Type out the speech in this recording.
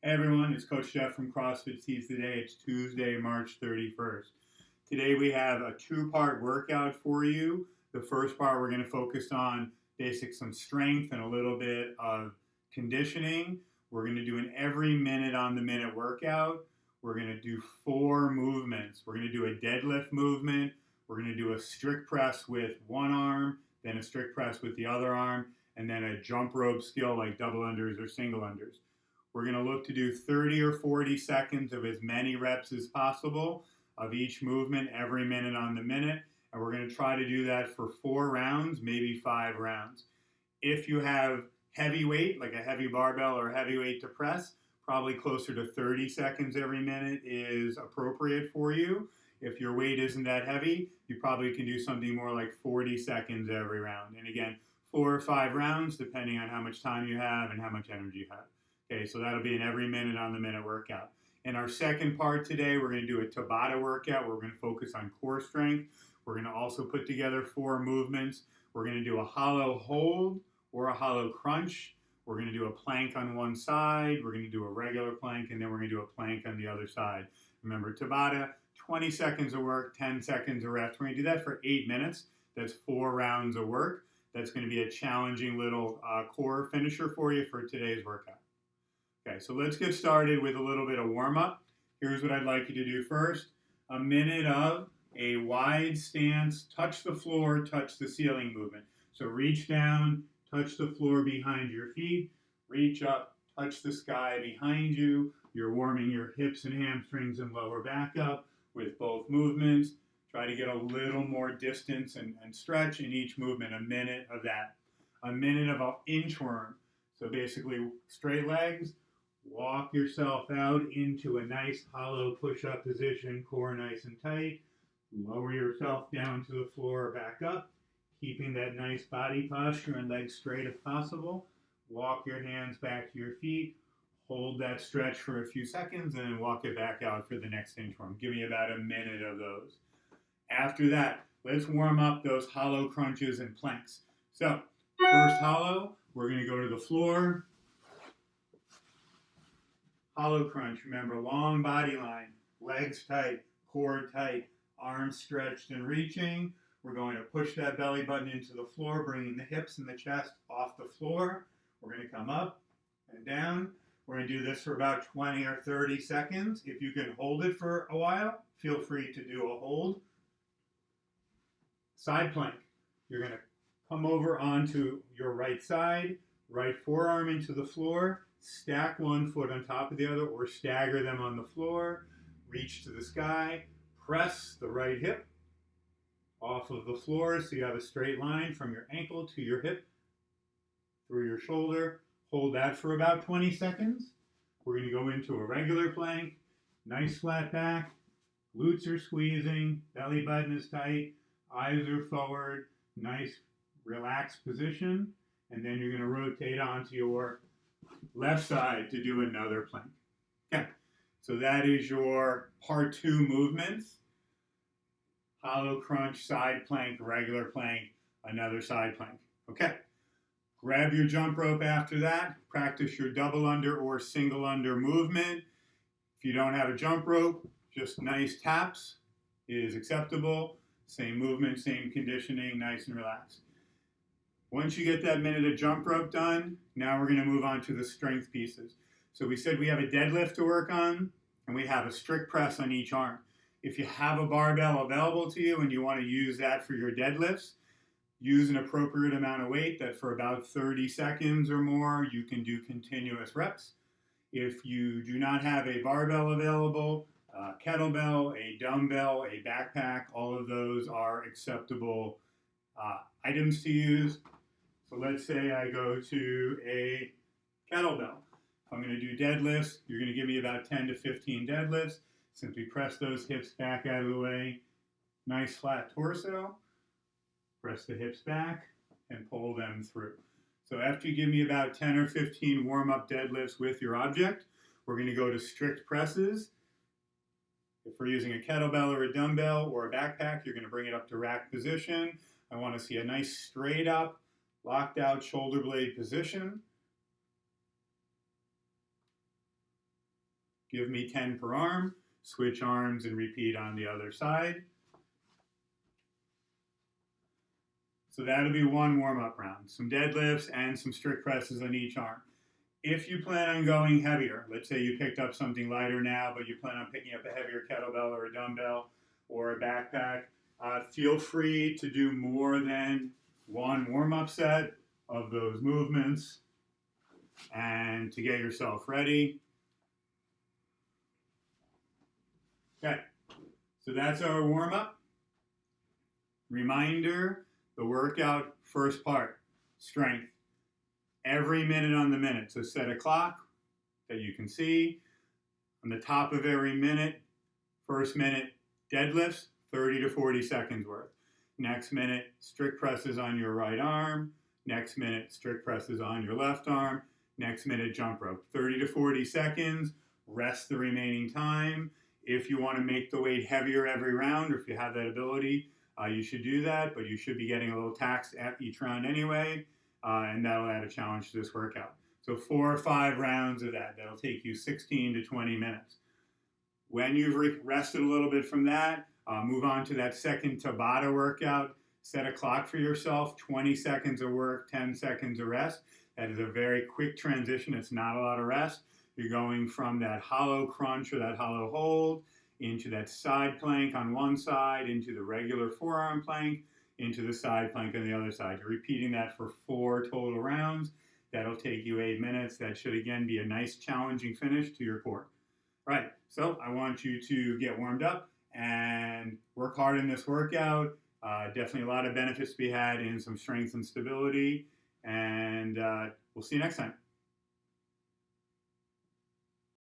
Hey everyone, it's Coach Jeff from CrossFit Seeds today. It's Tuesday, March 31st. Today we have a two-part workout for you. The first part we're going to focus on some strength and a little bit of conditioning. We're going to do an every minute on the minute workout. We're going to do 4 movements. We're going to do a deadlift movement. We're going to do a strict press with one arm, then a strict press with the other arm, and then a jump rope skill like double unders or single unders. We're going to look to do 30 or 40 seconds of as many reps as possible of each movement every minute on the minute. And we're going to try to do that for 4 rounds, maybe 5 rounds. If you have heavy weight, like a heavy barbell or heavy weight to press, probably closer to 30 seconds every minute is appropriate for you. If your weight isn't that heavy, you probably can do something more like 40 seconds every round. And again, 4 or 5 rounds, depending on how much time you have and how much energy you have. Okay, so that'll be an every minute on the minute workout. In our second part today, we're going to do a Tabata workout where we're going to focus on core strength. We're going to also put together 4 movements. We're going to do a hollow hold or a hollow crunch. We're going to do a plank on one side. We're going to do a regular plank, and then we're going to do a plank on the other side. Remember, Tabata, 20 seconds of work, 10 seconds of rest. We're going to do that for 8 minutes. That's 4 rounds of work. That's going to be a challenging little core finisher for you for today's workout. Okay, so let's get started with a little bit of warm-up. Here's what I'd like you to do first. A minute of a wide stance, touch the floor, touch the ceiling movement. So reach down, touch the floor behind your feet, reach up, touch the sky behind you. You're warming your hips and hamstrings and lower back up with both movements. Try to get a little more distance and stretch in each movement, a minute of that. A minute of an inchworm. So basically straight legs, walk yourself out into a nice hollow push-up position, core nice and tight. Lower yourself down to the floor, back up, keeping that nice body posture and legs straight if possible. Walk your hands back to your feet. Hold that stretch for a few seconds and then walk it back out for the next inchworm. Give me about a minute of those. After that, let's warm up those hollow crunches and planks. So, first hollow, we're going to go to the floor. Hollow crunch, remember, long body line, legs tight, core tight, arms stretched and reaching. We're going to push that belly button into the floor, bringing the hips and the chest off the floor. We're going to come up and down. We're going to do this for about 20 or 30 seconds. If you can hold it for a while, feel free to do a hold. Side plank. You're going to come over onto your right side, right forearm into the floor, stack one foot on top of the other or stagger them on the floor, reach to the sky, press the right hip off of the floor so you have a straight line from your ankle to your hip through your shoulder. Hold that for about 20 seconds. We're going to go into a regular plank, nice flat back, glutes are squeezing, belly button is tight, eyes are forward, nice relaxed position, and then you're going to rotate onto your left side to do another plank. Okay, so that is your part 2 movements. Hollow crunch, side plank, regular plank, another side plank. Okay, grab your jump rope after that. Practice your double under or single under movement. If you don't have a jump rope, just nice taps is acceptable. Same movement, same conditioning, nice and relaxed. Once you get that minute of jump rope done, now we're going to move on to the strength pieces. So we said we have a deadlift to work on, and we have a strict press on each arm. If you have a barbell available to you and you want to use that for your deadlifts, use an appropriate amount of weight that for about 30 seconds or more, you can do continuous reps. If you do not have a barbell available, a kettlebell, a dumbbell, a backpack, all of those are acceptable items to use. So let's say I go to a kettlebell. If I'm going to do deadlifts, you're going to give me about 10 to 15 deadlifts. Simply press those hips back out of the way. Nice flat torso. Press the hips back and pull them through. So after you give me about 10 or 15 warm-up deadlifts with your object, we're going to go to strict presses. If we're using a kettlebell or a dumbbell or a backpack, you're going to bring it up to rack position. I want to see a nice straight up, locked out shoulder blade position. Give me 10 per arm. Switch arms and repeat on the other side. So that'll be one warm-up round. Some deadlifts and some strict presses on each arm. If you plan on going heavier, let's say you picked up something lighter now, but you plan on picking up a heavier kettlebell or a dumbbell or a backpack, feel free to do more than one warm-up set of those movements and to get yourself ready. Okay, so that's our warm-up. Reminder, the workout, first part, strength. Every minute on the minute. So set a clock that you can see. On the top of every minute, first minute, deadlifts, 30 to 40 seconds worth. Next minute, strict presses on your right arm. Next minute, strict presses on your left arm. Next minute, jump rope. 30 to 40 seconds, rest the remaining time. If you want to make the weight heavier every round, or if you have that ability, you should do that, but you should be getting a little taxed at each round anyway. And that'll add a challenge to this workout. So 4 or 5 rounds of that. That'll take you 16 to 20 minutes. When you've rested a little bit from that, move on to that second Tabata workout. Set a clock for yourself, 20 seconds of work, 10 seconds of rest. That is a very quick transition. It's not a lot of rest. You're going from that hollow crunch or that hollow hold into that side plank on one side, into the regular forearm plank, into the side plank on the other side. You're repeating that for 4 total rounds. That'll take you 8 minutes. That should, again, be a nice challenging finish to your core. All right, so I want you to get warmed up and work hard in this workout. Definitely a lot of benefits to be had in some strength and stability. And we'll see you next time.